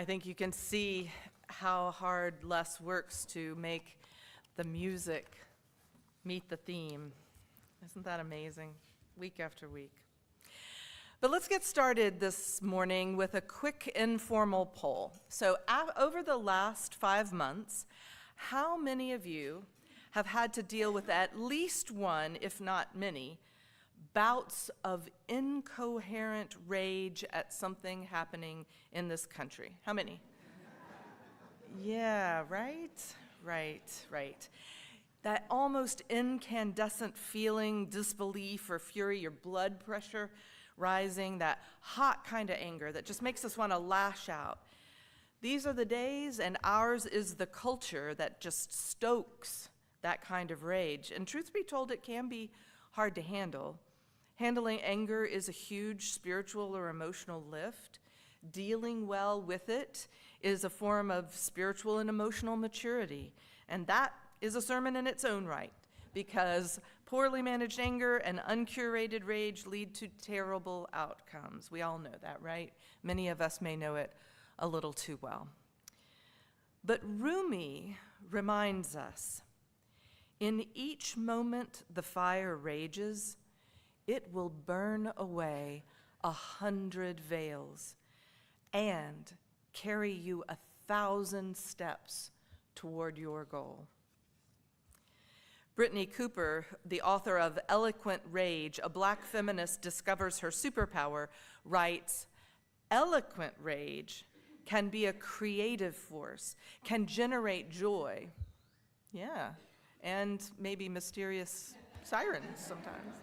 I think you can see how hard Les works to make the music meet the theme. Isn't that amazing? Week after week. But let's get started this morning with a quick informal poll. So over the last 5 months, how many of you have had to deal with at least one, if not many, bouts of incoherent rage at something happening in this country? How many? Yeah, right. That almost incandescent feeling, disbelief or fury, your blood pressure rising, that hot kind of anger that just makes us want to lash out. These are the days, and ours is the culture that just stokes that kind of rage. And truth be told, it can be hard to handle. Handling anger is a huge spiritual or emotional lift. Dealing well with it is a form of spiritual and emotional maturity. And that is a sermon in its own right, because poorly managed anger and uncurated rage lead to terrible outcomes. We all know that, right? Many of us may know it a little too well. But Rumi reminds us, in each moment the fire rages, it will burn away 100 veils and carry you 1,000 steps toward your goal. Brittany Cooper, the author of Eloquent Rage, A Black Feminist Discovers Her Superpower, writes, "Eloquent rage can be a creative force, can generate joy." Yeah, and maybe mysterious sirens sometimes.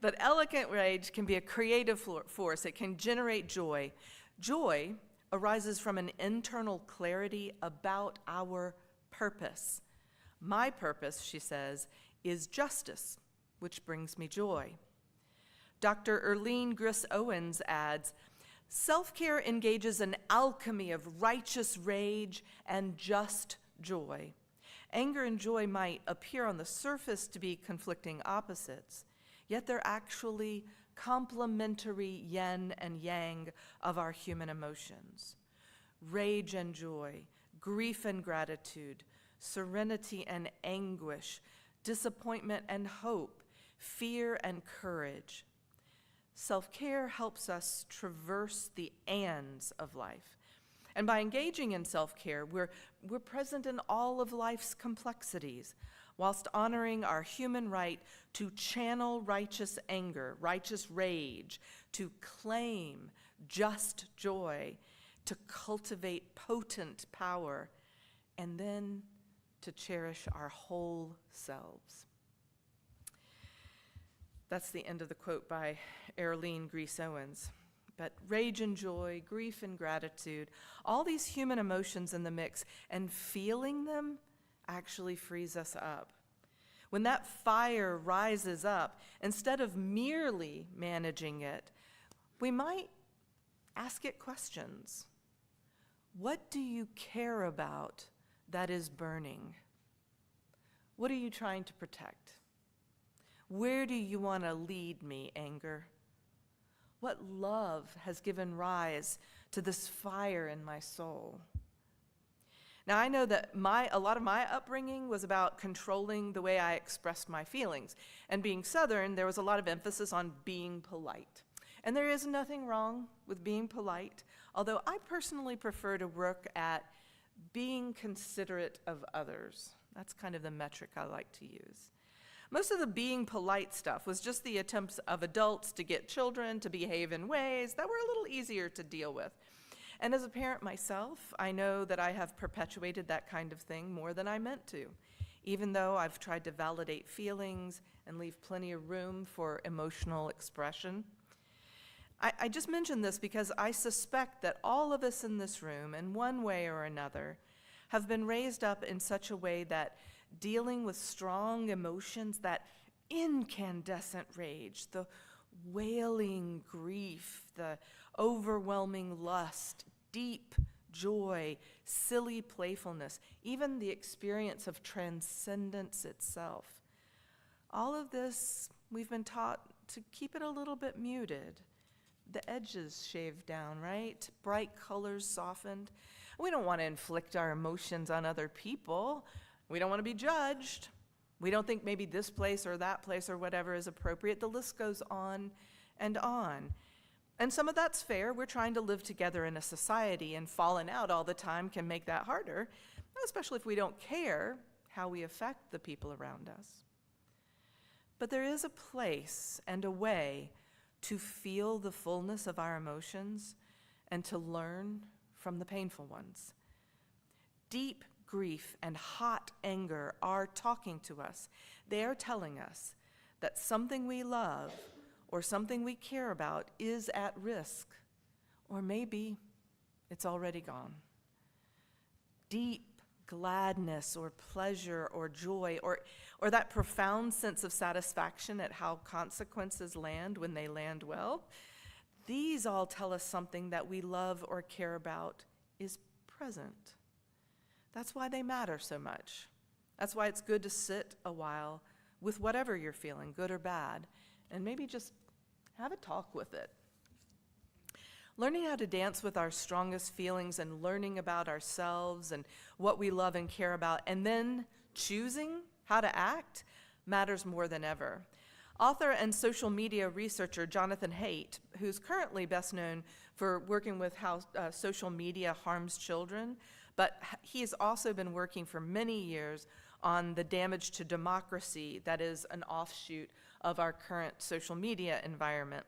But eloquent rage can be a creative force. It can generate joy. Joy arises from an internal clarity about our purpose. My purpose, she says, is justice, which brings me joy. Dr. Erlene Griss Owens adds, self-care engages an alchemy of righteous rage and just joy. Anger and joy might appear on the surface to be conflicting opposites, yet they're actually complementary yin and yang of our human emotions. Rage and joy, grief and gratitude, serenity and anguish, disappointment and hope, fear and courage. Self-care helps us traverse the ands of life. And by engaging in self-care, we're present in all of life's complexities, whilst honoring our human right to channel righteous anger, righteous rage, to claim just joy, to cultivate potent power, and then to cherish our whole selves. That's the end of the quote by Erlene Griss Owens. But rage and joy, grief and gratitude, all these human emotions in the mix, and feeling them actually frees us up. When that fire rises up, instead of merely managing it, we might ask it questions. What do you care about that is burning? What are you trying to protect? Where do you want to lead me, anger? What love has given rise to this fire in my soul? Now, I know that a lot of my upbringing was about controlling the way I expressed my feelings. And being Southern, there was a lot of emphasis on being polite. And there is nothing wrong with being polite, although I personally prefer to work at being considerate of others. That's kind of the metric I like to use. Most of the being polite stuff was just the attempts of adults to get children to behave in ways that were a little easier to deal with. And as a parent myself, I know that I have perpetuated that kind of thing more than I meant to, even though I've tried to validate feelings and leave plenty of room for emotional expression. I just mention this because I suspect that all of us in this room, in one way or another, have been raised up in such a way that dealing with strong emotions, that incandescent rage, the wailing grief, the overwhelming lust, deep joy, silly playfulness, even the experience of transcendence itself. All of this, we've been taught to keep it a little bit muted. the edges shaved down, right? Bright colors softened. We don't want to inflict our emotions on other people. We don't want to be judged. We don't think maybe this place or that place or whatever is appropriate. The list goes on and on. And some of that's fair. We're trying to live together in a society, and falling out all the time can make that harder, especially if we don't care how we affect the people around us. But there is a place and a way to feel the fullness of our emotions and to learn from the painful ones. Deep grief and hot anger are talking to us. They are telling us that something we love or something we care about is at risk, or maybe it's already gone. Deep gladness or pleasure or joy or that profound sense of satisfaction at how consequences land when they land well, these all tell us something that we love or care about is present. That's why they matter so much. That's why it's good to sit a while with whatever you're feeling, good or bad, and maybe just have a talk with it. Learning how to dance with our strongest feelings and learning about ourselves and what we love and care about, and then choosing how to act matters more than ever. Author and social media researcher Jonathan Haidt, who's currently best known for working with how social media harms children, but he has also been working for many years on the damage to democracy that is an offshoot of our current social media environment.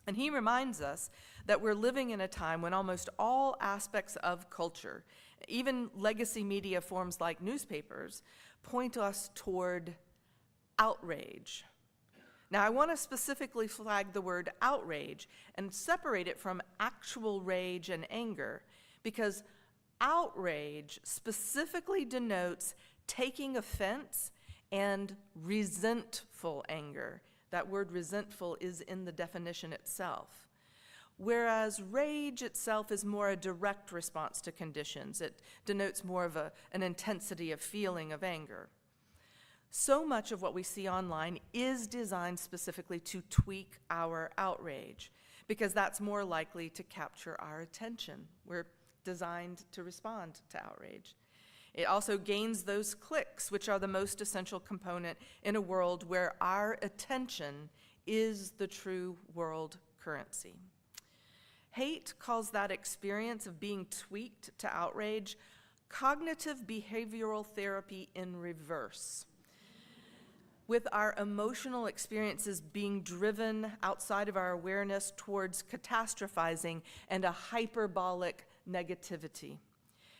And he reminds us that we're living in a time when almost all aspects of culture, even legacy media forms like newspapers, point us toward outrage. Now, I want to specifically flag the word outrage and separate it from actual rage and anger, because outrage specifically denotes taking offense and resentful anger. That word resentful is in the definition itself. Whereas rage itself is more a direct response to conditions. It denotes more of an intensity of feeling of anger. So much of what we see online is designed specifically to tweak our outrage, because that's more likely to capture our attention. We're designed to respond to outrage. It also gains those clicks, which are the most essential component in a world where our attention is the true world currency. Haidt calls that experience of being tweaked to outrage cognitive behavioral therapy in reverse. With our emotional experiences being driven outside of our awareness towards catastrophizing and a hyperbolic negativity.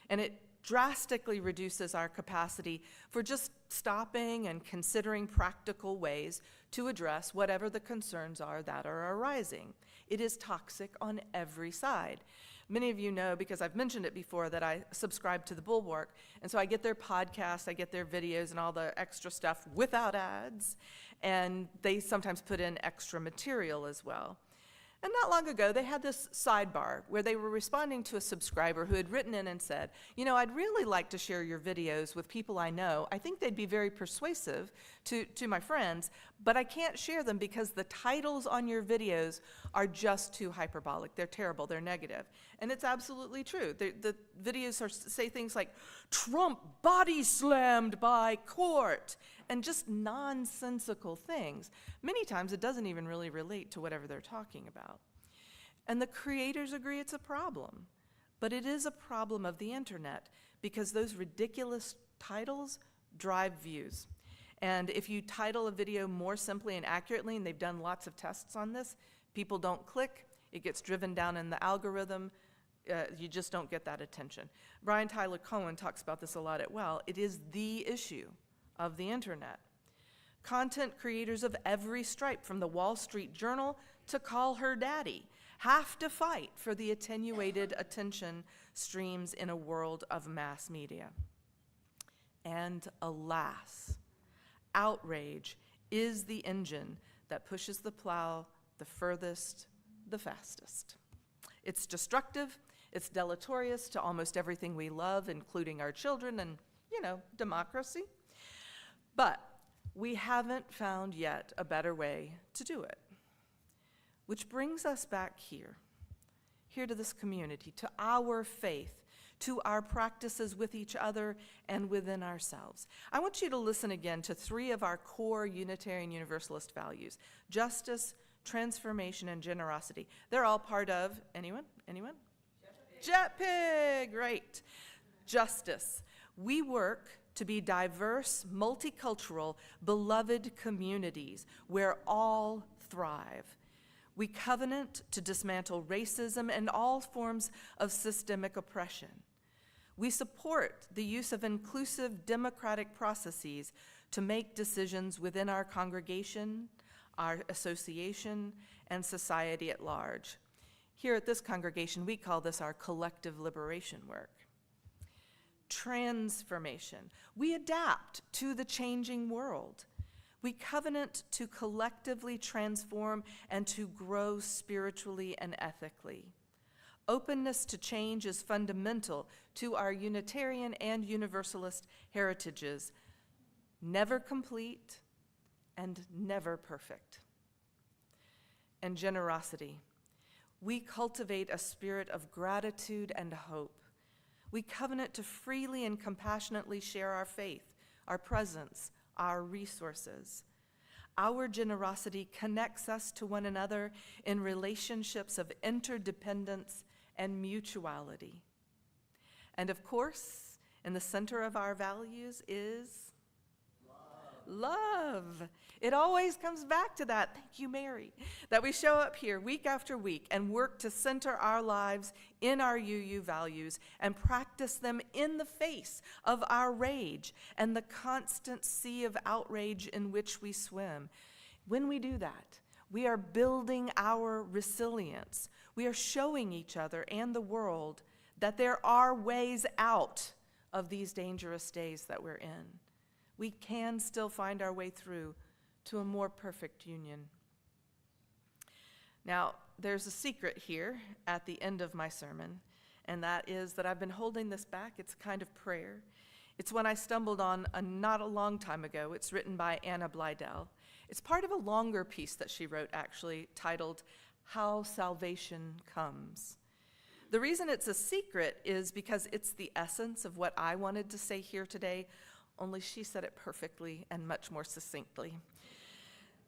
And it drastically reduces our capacity for just stopping and considering practical ways to address whatever the concerns are that are arising. It is toxic on every side. Many of you know, because I've mentioned it before, that I subscribe to the Bulwark, and so I get their podcasts, I get their videos and all the extra stuff without ads, and they sometimes put in extra material as well. And not long ago, they had this sidebar where they were responding to a subscriber who had written in and said, you know, I'd really like to share your videos with people I know. I think they'd be very persuasive to my friends, but I can't share them because the titles on your videos are just too hyperbolic. They're terrible. They're negative. And it's absolutely true. The videos say things like, Trump body slammed by court, and just nonsensical things. Many times it doesn't even really relate to whatever they're talking about. And the creators agree it's a problem. But it is a problem of the internet because those ridiculous titles drive views. And if you title a video more simply and accurately, and they've done lots of tests on this, people don't click, it gets driven down in the algorithm, you just don't get that attention. Brian Tyler Cohen talks about this a lot as well. It is the issue of the internet. Content creators of every stripe, from the Wall Street Journal to Call Her Daddy, have to fight for the attenuated attention streams in a world of mass media. And alas, outrage is the engine that pushes the plow the furthest, the fastest. It's destructive, it's deleterious to almost everything we love, including our children and, democracy. But we haven't found yet a better way to do it. Which brings us back here to this community, to our faith, to our practices with each other and within ourselves. I want you to listen again to 3 of our core Unitarian Universalist values: justice, transformation, and generosity. They're all part of, anyone? JetPig, right. Justice. We work to be diverse, multicultural, beloved communities where all thrive. We covenant to dismantle racism and all forms of systemic oppression. We support the use of inclusive democratic processes to make decisions within our congregation, our association, and society at large. Here at this congregation, we call this our collective liberation work. Transformation. We adapt to the changing world. We covenant to collectively transform and to grow spiritually and ethically. Openness to change is fundamental to our Unitarian and Universalist heritages, never complete and never perfect. And generosity. We cultivate a spirit of gratitude and hope. We covenant to freely and compassionately share our faith, our presence, our resources. Our generosity connects us to one another in relationships of interdependence and mutuality. And of course, in the center of our values is love. It always comes back to that, thank you, Mary, that we show up here week after week and work to center our lives in our UU values and practice them in the face of our rage and the constant sea of outrage in which we swim. When we do that, we are building our resilience. We are showing each other and the world that there are ways out of these dangerous days that we're in. We can still find our way through to a more perfect union. Now, there's a secret here at the end of my sermon, and that is that I've been holding this back. It's a kind of prayer. It's one I stumbled on not a long time ago. It's written by Anna Blydell. It's part of a longer piece that she wrote, actually, titled, How Salvation Comes. The reason it's a secret is because it's the essence of what I wanted to say here today, only she said it perfectly and much more succinctly.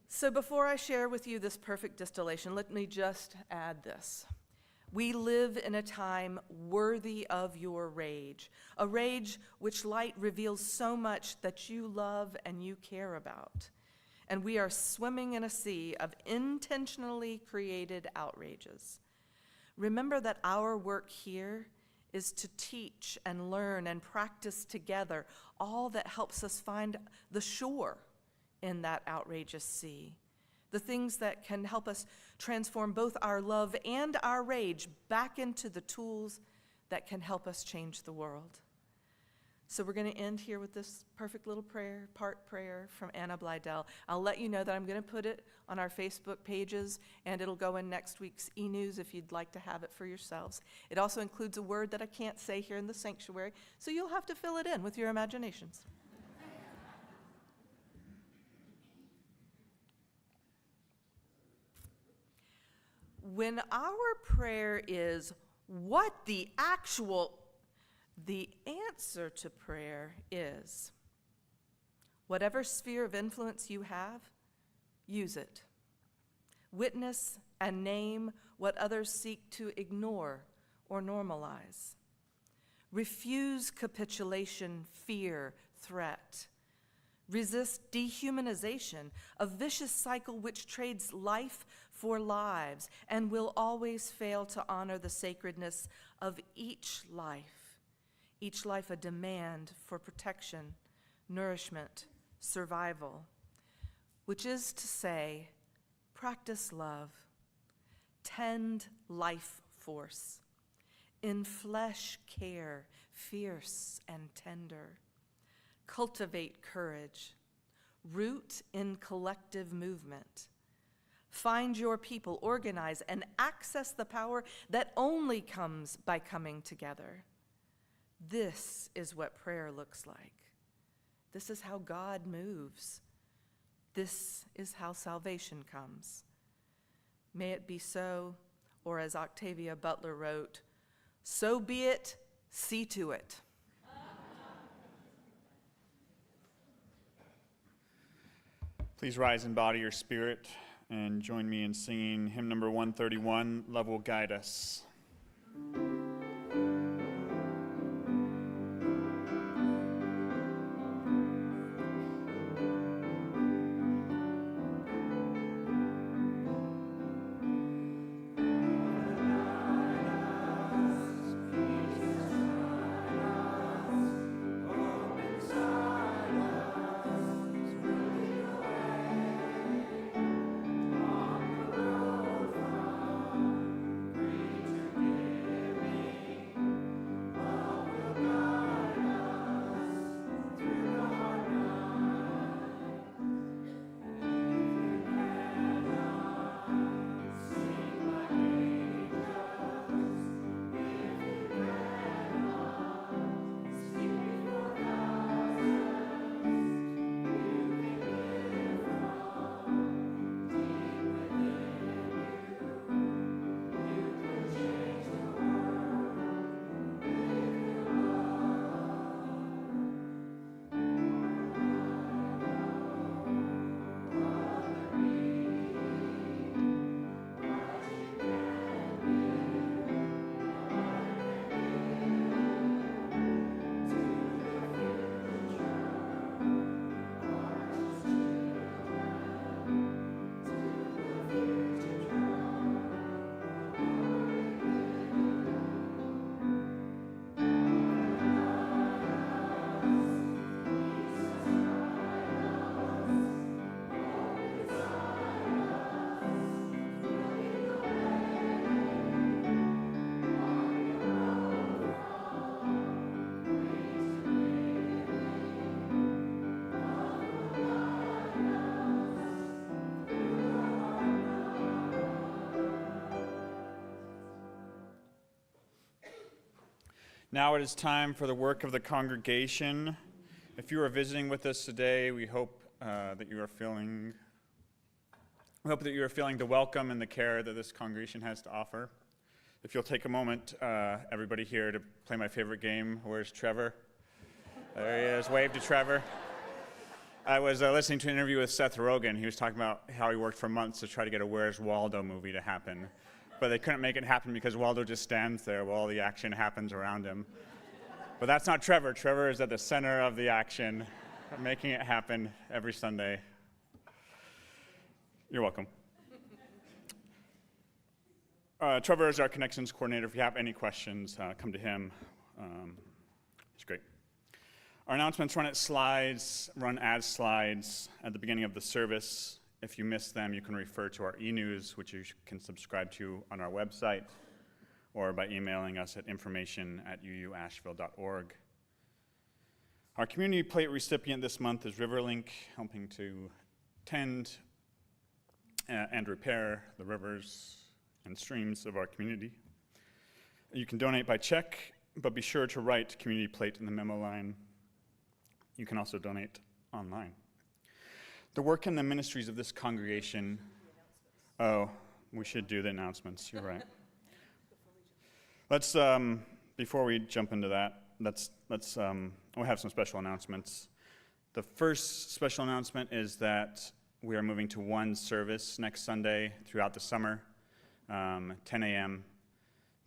So before I share with you this perfect distillation, let me just add this. We live in a time worthy of your rage, a rage which light reveals so much that you love and you care about. And we are swimming in a sea of intentionally created outrages. Remember that our work here is to teach and learn and practice together all that helps us find the shore in that outrageous sea. The things that can help us transform both our love and our rage back into the tools that can help us change the world. So we're going to end here with this perfect little prayer, part prayer from Anna Blydell. I'll let you know that I'm going to put it on our Facebook pages, and it'll go in next week's e-news if you'd like to have it for yourselves. It also includes a word that I can't say here in the sanctuary, so you'll have to fill it in with your imaginations. When our prayer is, what the answer to prayer is, whatever sphere of influence you have, use it. Witness and name what others seek to ignore or normalize. Refuse capitulation, fear, threat. Resist dehumanization, a vicious cycle which trades life for lives and will always fail to honor the sacredness of each life a demand for protection, nourishment, survival, which is to say, practice love, tend life force, in flesh care, fierce and tender, cultivate courage, root in collective movement, find your people, organize, and access the power that only comes by coming together. This is what prayer looks like. This is how God moves. This is how salvation comes. May it be so, or as Octavia Butler wrote, so be it, see to it. Please rise and bow to your spirit and join me in singing hymn number 131, Love Will Guide Us. Now it is time for the work of the congregation. If you are visiting with us today, we hope that you are feeling the welcome and the care that this congregation has to offer. If you'll take a moment, everybody here, to play my favorite game, Where's Trevor? There he is. Wave to Trevor. I was listening to an interview with Seth Rogen. He was talking about how he worked for months to try to get a Where's Waldo movie to happen. But they couldn't make it happen because Waldo just stands there while all the action happens around him. But that's not Trevor. Trevor is at the center of the action, making it happen every Sunday. You're welcome. Trevor is our connections coordinator. If you have any questions, come to him. He's great. Our announcements run as slides at the beginning of the service. If you miss them, you can refer to our e-news, which you can subscribe to on our website, or by emailing us at information@uuasheville.org. Our community plate recipient this month is Riverlink, helping to tend and repair the rivers and streams of our community. You can donate by check, but be sure to write community plate in the memo line. You can also donate online. The work and the ministries of this congregation. Oh, we should do the announcements. You're right. Let's before we jump into that, we'll have some special announcements. The first special announcement is that we are moving to one service next Sunday throughout the summer, 10 a.m.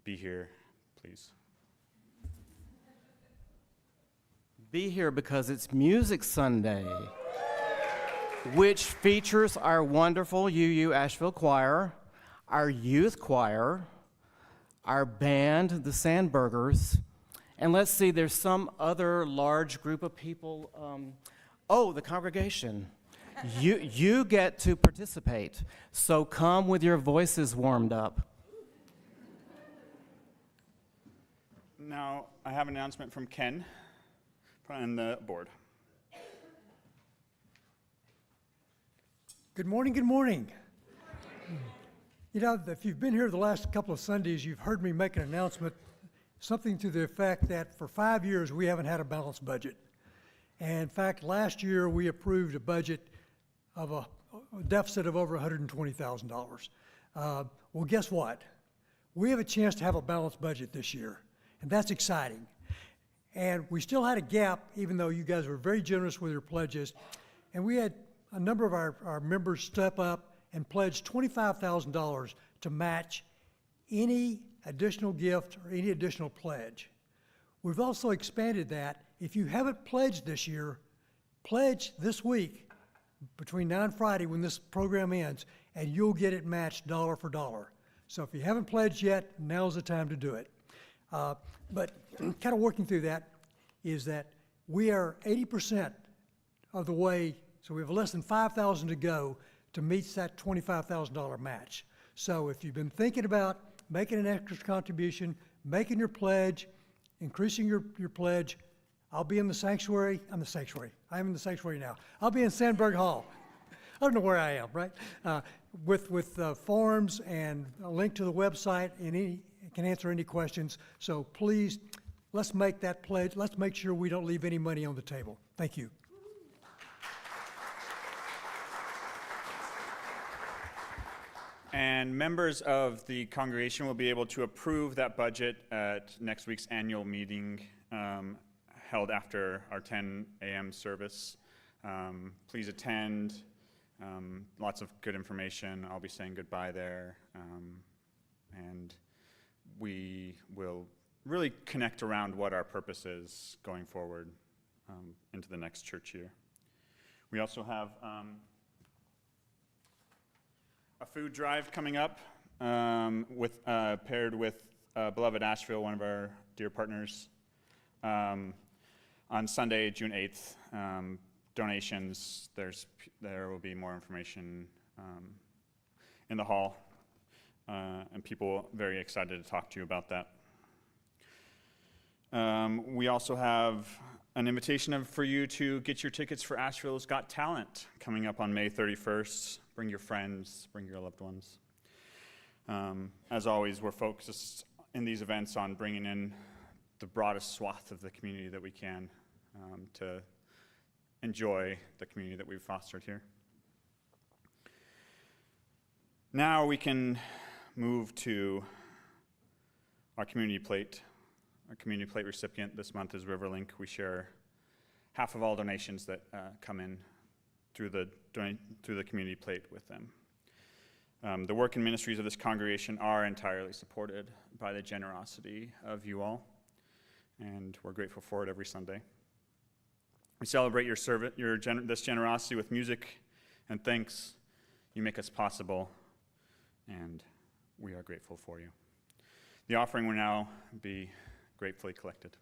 Be here, please. Be here because it's Music Sunday, which features our wonderful UU Asheville Choir, our youth choir, our band, the Sandburgers, and let's see, there's some other large group of people. The congregation. You get to participate, so come with your voices warmed up. Now, I have an announcement from Ken and the board. Good morning, good morning. You know, if you've been here the last couple of Sundays, you've heard me make an announcement, something to the effect that for 5 years we haven't had a balanced budget. And in fact, last year we approved a budget of a deficit of over $120,000. Well, guess what? We have a chance to have a balanced budget this year, and that's exciting. And we still had a gap, even though you guys were very generous with your pledges. And we had a number of our members step up and pledge $25,000 to match any additional gift or any additional pledge. We've also expanded that. If you haven't pledged this year, pledge this week between now and Friday when this program ends, and you'll get it matched dollar for dollar. So if you haven't pledged yet, now's the time to do it. But kind of working through that is that we are 80% of the way, so we have less than 5,000 to go to meet that $25,000 match. So if you've been thinking about making an extra contribution, making your pledge, increasing your pledge, I'll be in the sanctuary. I'm in the sanctuary now. I'll be in Sandberg Hall. I don't know where I am, right? With forms and a link to the website, and can answer any questions. So please, let's make that pledge. Let's make sure we don't leave any money on the table. Thank you. And members of the congregation will be able to approve that budget at next week's annual meeting held after our 10 a.m. service. Please attend. Lots of good information. I'll be saying goodbye there. And we will really connect around what our purpose is going forward into the next church year. We also have a food drive coming up paired with Beloved Asheville, one of our dear partners, on Sunday, June 8th. Donations, there will be more information in the hall, and people very excited to talk to you about that. We also have an invitation for you to get your tickets for Asheville's Got Talent coming up on May 31st. Bring your friends, bring your loved ones. As always, we're focused in these events on bringing in the broadest swath of the community that we can to enjoy the community that we've fostered here. Now we can move to our community plate. Our community plate recipient this month is Riverlink. We share half of all donations that come in through the community plate with them. The work and ministries of this congregation are entirely supported by the generosity of you all, and we're grateful for it every Sunday. We celebrate this generosity with music and thanks. You make us possible, and we are grateful for you. The offering will now be gratefully collected.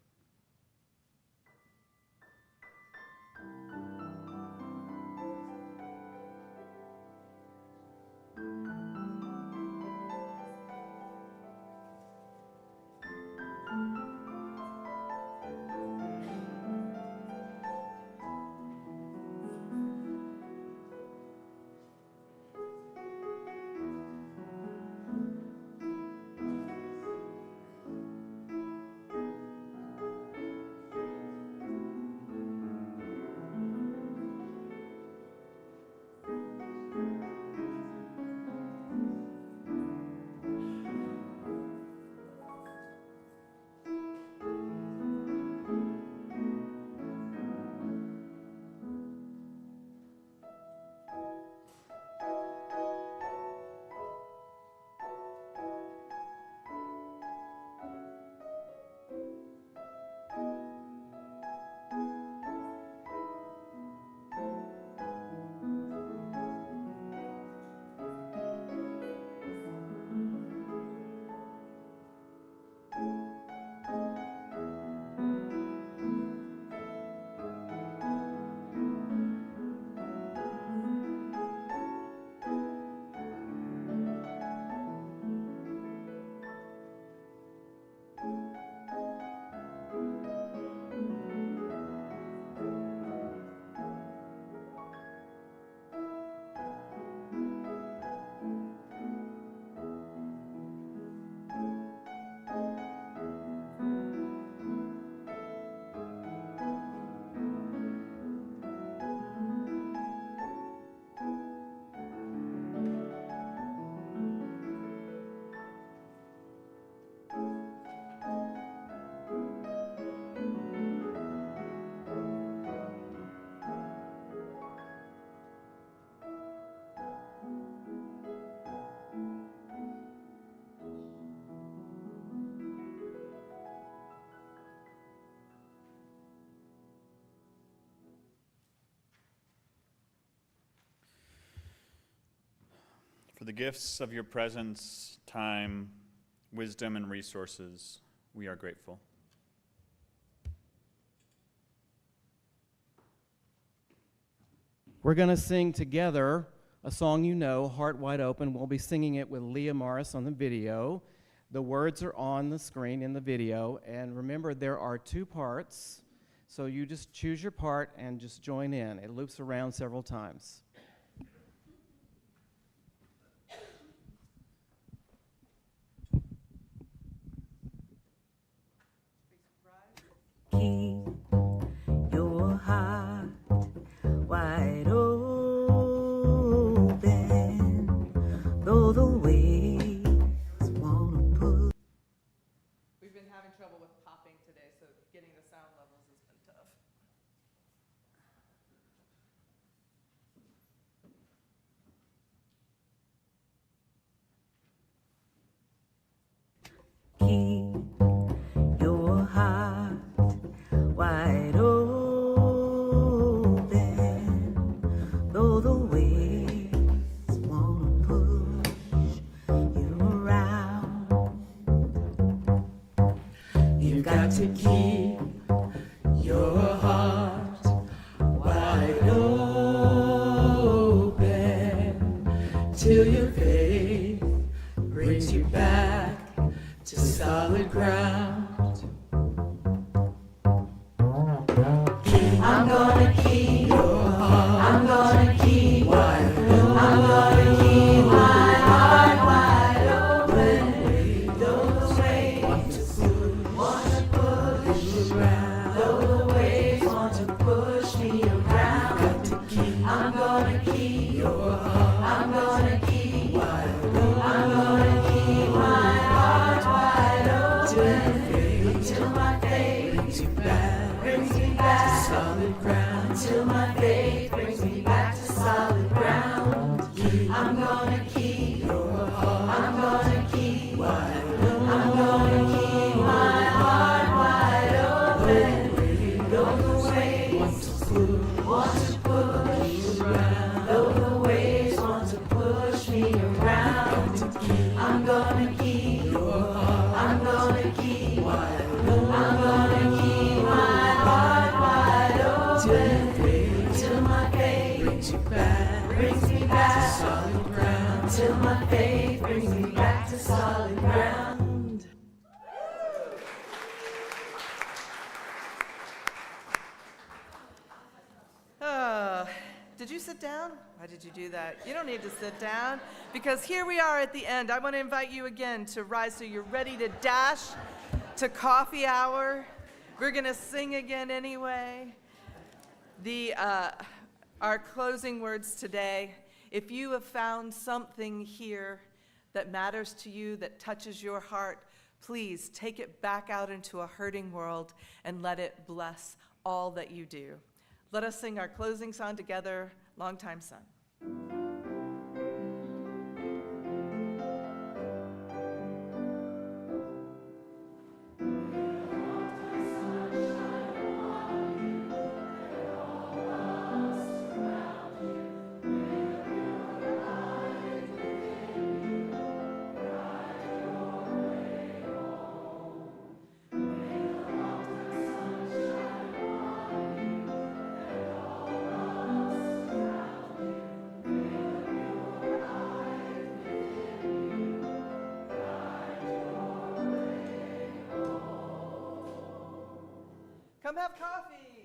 the gifts of your presence, time, wisdom, and resources. We are grateful. We're going to sing together a song you know, Heart Wide Open. We'll be singing it with Leah Morris on the video. The words are on the screen in the video. And remember, there are 2 parts, so you just choose your part and just join in. It loops around several times. Keep your heart wide open, though the waves wanna push. We've been having trouble with popping today, so getting the sound levels has been tough. Keep your heart wide open, though the waves wanna push you around. You got to keep your heart wide open till your faith brings you back to solid ground. I'm gonna keep your heart. I'm gonna keep wide open. I'm gonna keep my heart wide open. Though the waves want to push me around. Though the waves want to push me around. I'm gonna keep your heart. I'm gonna keep wide open. I'm gonna keep my heart wide open until my faith brings me back to solid ground. Until my faith brings me back to solid ground. I'm gonna keep your heart. I'm gonna keep wide open. I'm gonna keep my heart wide open. Though the waves want to push around. Though the waves want to push me around. I'm gonna keep your heart. I'm gonna keep wide open. I'm gonna keep my heart wide open till my faith brings me back to solid ground. Till my faith brings me back to solid ground. Did you sit down? Why did you do that? You don't need to sit down, because here we are at the end. I want to invite you again to rise so you're ready to dash to coffee hour. We're going to sing again anyway. Our closing words today: if you have found something here that matters to you, that touches your heart, please take it back out into a hurting world and let it bless all that you do. Let us sing our closing song together, Longtime Son. Come have coffee.